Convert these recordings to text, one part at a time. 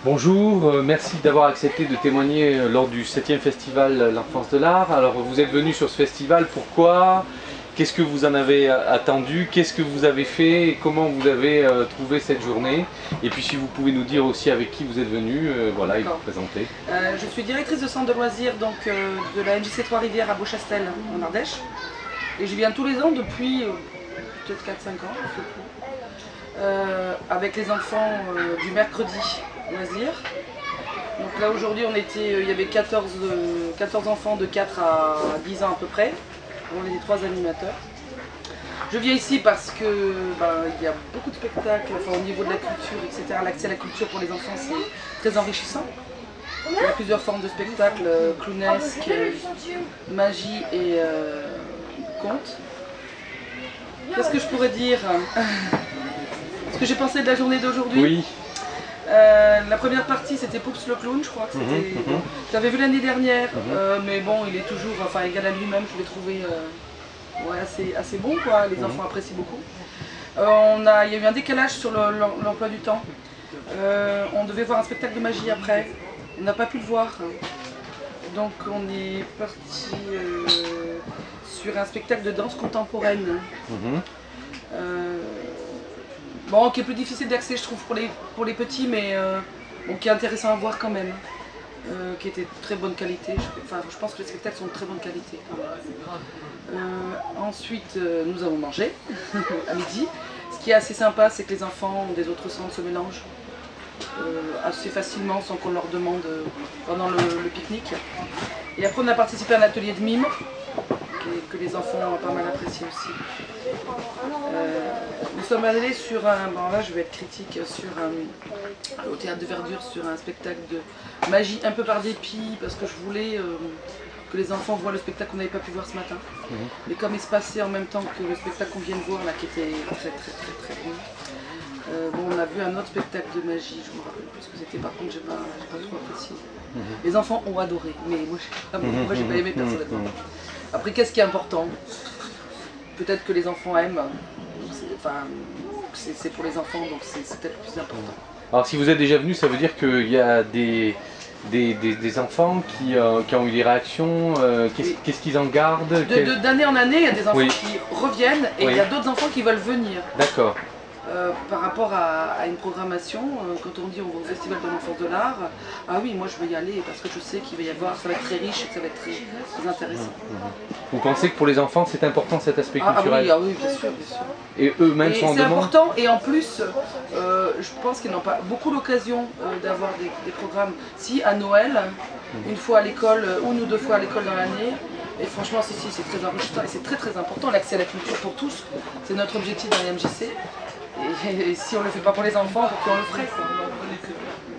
Bonjour, merci d'avoir accepté de témoigner lors du 7e festival L'Enfance de l'Art. Alors vous êtes venu sur ce festival, pourquoi? Qu'est-ce que vous en avez attendu? Qu'est-ce que vous avez fait? Et comment vous avez trouvé cette journée? Et puis si vous pouvez nous dire aussi avec qui vous êtes venu, voilà, et vous présenter. Je suis directrice de centre de loisirs donc, de la MJC Trois-Rivières à Beauchastel en Ardèche. Et je viens tous les ans depuis peut-être 4-5 ans, je sais plus, avec les enfants du mercredi loisirs. Donc là aujourd'hui il y avait 14 enfants de 4 à 10 ans à peu près. On est les 3 animateurs. Je viens ici parce que il y a beaucoup de spectacles, au niveau de la culture, etc. L'accès à la culture pour les enfants c'est très enrichissant. Il y a plusieurs formes de spectacles, clownesques, magie et contes. Qu'est-ce que je pourrais dire? Ce que j'ai pensé de la journée d'aujourd'hui? Oui. La première partie c'était Poups le clown, je crois que c'était. J'avais vu l'année dernière, mais bon, il est toujours égal à lui-même, je l'ai trouvé assez bon, quoi. Les enfants apprécient beaucoup. Il y a eu un décalage sur l'emploi du temps. On devait voir un spectacle de magie après, on n'a pas pu le voir. Donc on est parti sur un spectacle de danse contemporaine. Bon, qui est plus difficile d'accès je trouve pour les petits, mais qui est intéressant à voir quand même, qui était de très bonne qualité. Je pense que les spectacles sont de très bonne qualité quand même. Ensuite, nous avons mangé à midi. Ce qui est assez sympa, c'est que les enfants des autres centres se mélangent assez facilement sans qu'on leur demande pendant le pique-nique. Et après, on a participé à un atelier de mime que les enfants ont pas mal apprécié aussi. Nous sommes allés sur un, là je vais être critique, au théâtre de Verdure, sur un spectacle de magie un peu par dépit, parce que je voulais que les enfants voient le spectacle qu'on n'avait pas pu voir ce matin. Mais comme il se passait en même temps que le spectacle qu'on vient de voir, là, qui était très bon, on a vu un autre spectacle de magie, je me rappelle plus ce que c'était, par contre j'ai pas trop apprécié. Les enfants ont adoré, mais moi j'ai pas aimé personnellement. Après, qu'est-ce qui est important? Peut-être que les enfants aiment, c'est pour les enfants, donc c'est peut-être le plus important. Alors si vous êtes déjà venu, ça veut dire qu'il y a des enfants qui ont eu des réactions, qu'est-ce qu'ils en gardent? D'année en année, il y a des enfants qui reviennent et il y a d'autres enfants qui veulent venir. D'accord. Par rapport à une programmation, quand on dit on va au Festival de l'Enfance de l'Art, ah oui, moi je veux y aller parce que je sais qu'il va y avoir, ça va être très riche et que ça va être très intéressant. Vous pensez que pour les enfants c'est important cet aspect culturel? Ah oui, bien sûr, bien sûr. Et eux-mêmes sont en demande? C'est important et en plus, je pense qu'ils n'ont pas beaucoup l'occasion d'avoir des programmes. Si à Noël, une fois à l'école, une ou 2 fois à l'école dans l'année, et franchement, si, c'est très enrichissant et c'est très important, l'accès à la culture pour tous, c'est notre objectif dans les MJC. Et si on ne le fait pas pour les enfants, pourquoi on le ferait, quoi.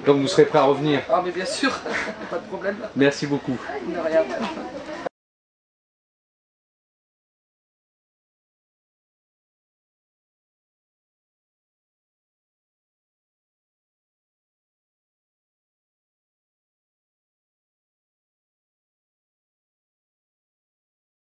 Donc vous serez prêt à revenir? Ah mais bien sûr, pas de problème. Merci beaucoup. De rien.